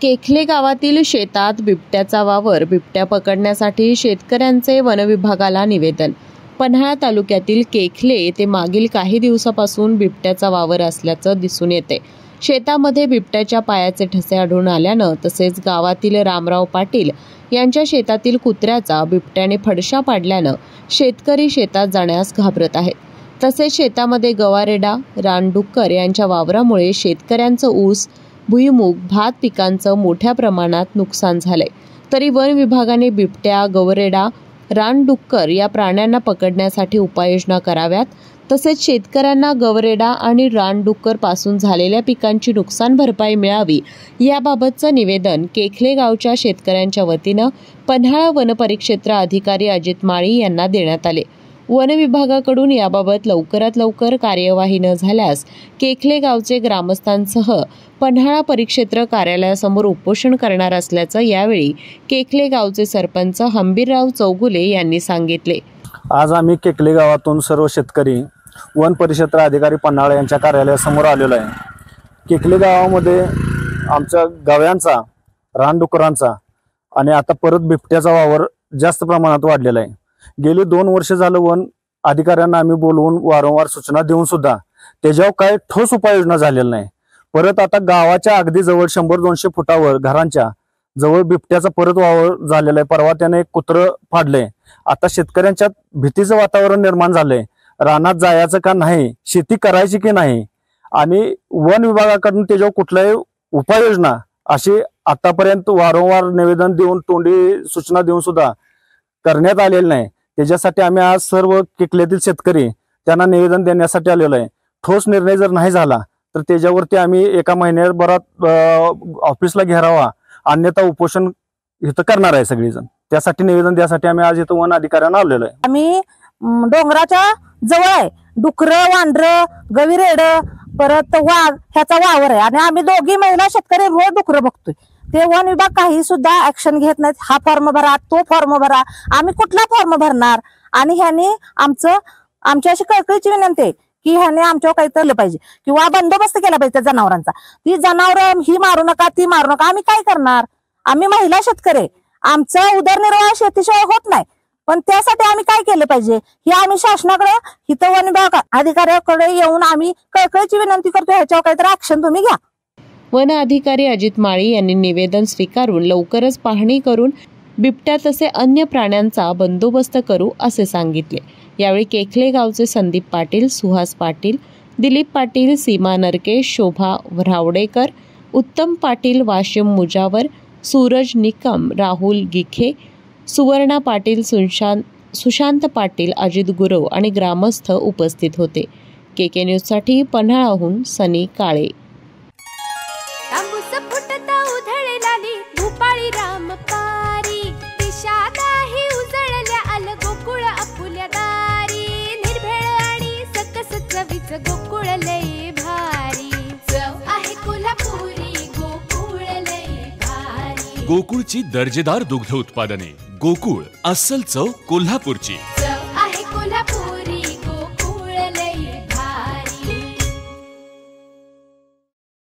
केखले गावातील शेतात बिबट्याचा वावर. बिबट्या पकडण्यासाठी शेतकऱ्यांचे वनविभागाला निवेदन. पन्हाळा तालुक्यातील केखले येथे मागील काही दिवसापासून बिबट्याचा वावर असल्याचं दिसून येते. शेतामध्ये बिबट्याच्या पायाचे ठसे आढळून आल्यानं तसेच गावातील रामराव पाटील यांच्या शेतातील कुत्र्याचा बिबट्याने फडशा पाडल्यानं शेतकरी शेतात जाण्यास घाबरत आहेत. तसेच शेतामध्ये गवारेडा, रानडुक्कर यांच्या वावरामुळे शेतकऱ्यांचं ऊस, भुईमूग, भात पिकांचं मोठ्या प्रमाणात नुकसान झालंय. तरी वन विभागाने बिबट्या, गवरेडा, रानडुक्कर या प्राण्यांना पकडण्यासाठी उपाययोजना कराव्यात. तसेच शेतकऱ्यांना गवरेडा आणि रानडुक्कर पासून झालेल्या पिकांची नुकसान भरपाई मिळावी याबाबतचं निवेदन केखले गावच्या शेतकऱ्यांच्या वतीनं पन्हाळा वनपरिक्षेत्र अधिकारी अजित माळी यांना देण्यात आले. वन विभागाकडून याबाबत लवकरात लवकर कार्यवाही न झाल्यास केखले गावचे ग्रामस्थांसह पन्हाळा परिक्षेत्र कार्यालयासमोर उपोषण करणार असल्याचं यावेळी केखले गावचे सरपंच हंबीरराव चौगुले यांनी सांगितले. आज आम्ही केखले गावातून सर्व शेतकरी वन परिक्षेत्र अधिकारी पन्हाळा यांच्या कार्यालयासमोर आलेलो आहे. केखले गावामध्ये आमच्या गव्यांचा, रानडुकरांचा आणि आता परत बिबट्याचा वावर जास्त प्रमाणात वाढलेला आहे. गेली 2 वर्ष झालं वन अधिकाऱ्यांना आम्ही बोलवून वारंवार सूचना देऊन सुद्धा त्याच्यावर काय ठोस उपाययोजना झालेली नाही. परत आता गावाच्या अगदी जवळ 100-200 फुटावर घरांच्या जवळ बिबट्याचा परत वावर झालेला आहे. परवा त्याने एक कुत्रं फाडलंय. आता शेतकऱ्यांच्या भीतीचं वातावरण निर्माण झालंय. रानात जायचं का नाही, शेती करायची की नाही, आणि वन विभागाकडून त्याच्यावर कुठल्याही उपाययोजना अशी आतापर्यंत वारंवार निवेदन देऊन, तोंडी सूचना देऊन सुद्धा करण्यात आलेलं नाही. त्याच्यासाठी आम्ही आज सर्व केखलेतील शेतकरी त्यांना निवेदन देण्यासाठी आलेलो आहे. ठोस निर्णय जर नाही झाला तर त्याच्यावरती आम्ही एका महिन्याभरात ऑफिसला घेरावा, अन्यथा उपोषण इथं करणार आहे सगळीजण. त्यासाठी निवेदन द्यासाठी आम्ही आज इथं वन अधिकाऱ्यांना आलेलो आहे. आम्ही डोंगराच्या जवळ आहे. डुकरं, वांढरं, गविरेड, परत वाघ ह्याचा वावर आहे आणि आम्ही दोघी महिला शेतकरी रोज डुकरं बघतोय. ते वन विभाग काही सुद्धा ऍक्शन घेत नाहीत. हा फॉर्म भरा, तो फॉर्म भरा. आम्ही कुठला फॉर्म भरणार? आणि ह्याने आमची अशी कळकळीची विनंती आहे की ह्याने आमच्यावर काही केलं पाहिजे किंवा बंदोबस्त केला पाहिजे त्या जनावरांचा. ती जनावर ही मारू नका, ती मारू नका. आम्ही काय करणार? आम्ही महिला शेतकरी, आमचा उदरनिर्वाह शेतीशिवाय होत नाही. पण त्यासाठी आम्ही काय केलं पाहिजे हे आम्ही शासनाकडे, इथं वन विभाग अधिकाऱ्याकडे येऊन आम्ही कळकळीची विनंती करतो. ह्याच्यावर काहीतरी ऍक्शन तुम्ही घ्या. वन अधिकारी अजित माळी यांनी निवेदन स्वीकारून लवकरच पाहणी करून बिबट्या तसे अन्य प्राण्यांचा बंदोबस्त करू असे सांगितले. यावेळी केखले गावचे संदीप पाटील, सुहास पाटील, दिलीप पाटील, सीमा नरके, शोभा रावडेकर, उत्तम पाटील, वाशिम मुजावर, सूरज निकम, राहुल गिखे, सुवर्णा पाटील, सुशांत पाटील, अजित गुरव आणि ग्रामस्थ उपस्थित होते. KK न्यूजसाठी पन्हाळाहून सनी काळे. भूपाळी रामपारी दिशा नाही उजळल्या आल गोकुळ आपुल्या दारी. निर्भेळ आणि सकस चवीच गोकुळ लय भारी. चव आहे कोल्हापुरी, गोकुळ लय भारी. गोकुळची दर्जेदार दुग्ध उत्पादने. गोकुळ, अस्सल चव कोल्हापूरची.